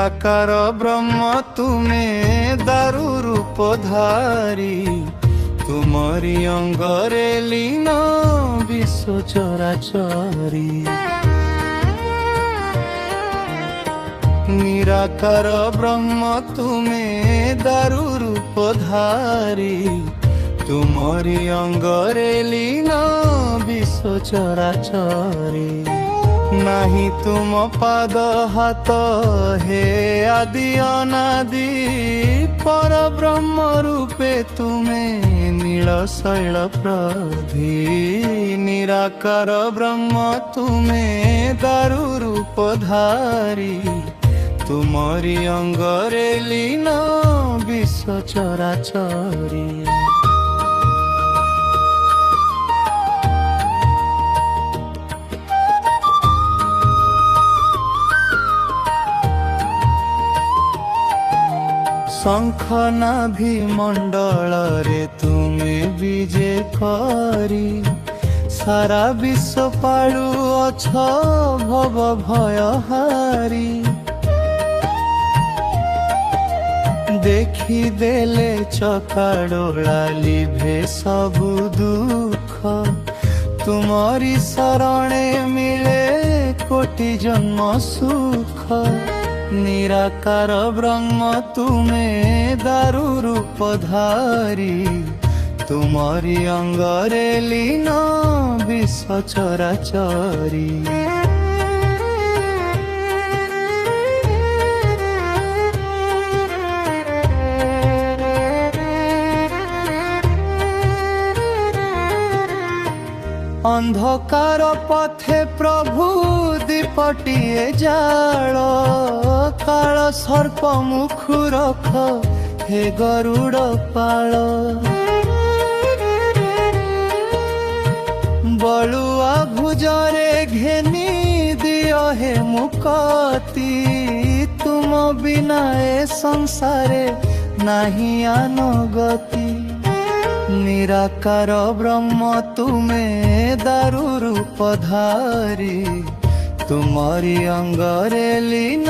निराकार ब्रह्म तुमे दारु रूपधारी तुमरी अंगरे लीन विश्व चराचरी। निराकार ब्रह्म तुमे दारु रूपधारी तुमरी अंगरे लीन विश्व चराचरी। नहीं तुम पाद हाथ हे आदि अनादि पर ब्रह्म रूपे तुमे नील शैल प्रभि। निराकार ब्रह्म तुमे दारु रूपधारी तुमरी अंगरे लीन विश्व चराचरी। शंख नाभि मंडल रे तुमे विजे करी सारा विश्व पालु अछ भव भयहारी। देखी देले चकाडोला लिभे सबु दुख तुमरी शरणे मिले कोटि जन्म सुख। निराकार ब्रह्म तुमे दारु रूपधारी तुमरी अंगरे लीन विश्व चराचरी। अंधकार पथे प्रभु दीपटिए जाल काल सर्प मुखु रख हे गरुड़ पाल। बलुआ भुजरे घेनी दियो हे मुक्ति तुम बिना ए संसारे नहीं अनुगति। निराकार ब्रह्म तुमे दारु रूपधारी तुमरी अंगरे लीन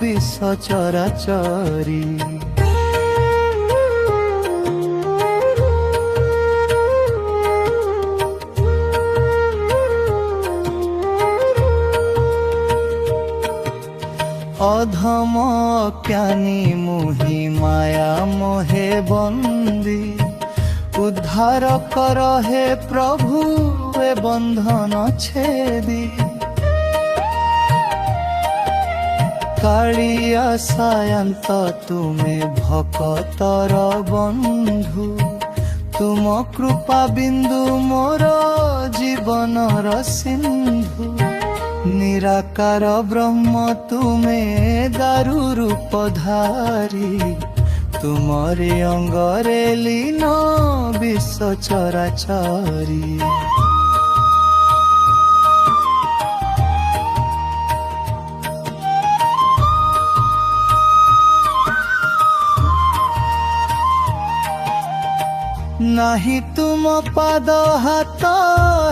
विश्व चराचरी। अधम ज्ञानी मुहि माया मोहे बंदी उद्धार कर हे प्रभु ए बंधन छेदी। कालिया सायंत तुमे भक्तर बंधु तुम कृपा बिंदु मोर जीवनर सिंधु। निराकार ब्रह्म तुमे दारु रूपधारी तुमरी अंगरे लीन विश्व चराचरी। नहीं तुम पाद हाथ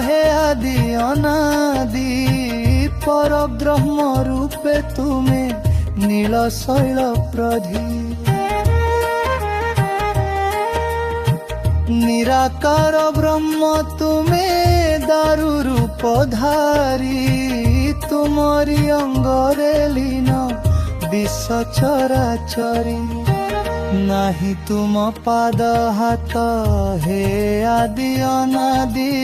हे आदि अनादि पर ब्रह्म रूपे तुमे नील शैल प्रधि। निराकार ब्रह्म तुमे दारु रूपधारी तुमरी अंगरे लीन विश्व चराचरी। नहीं तुम पाद हाथ हे आदि अनादि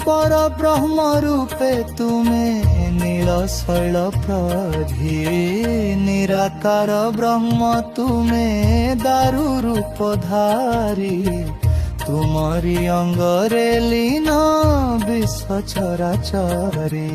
पर ब्रह्म रूपे तुमे नील शैल प्रधि। निराकार ब्रह्म तुमे दारु रूपधारी तुमरी अंगरे लीन विश्व चराचरी।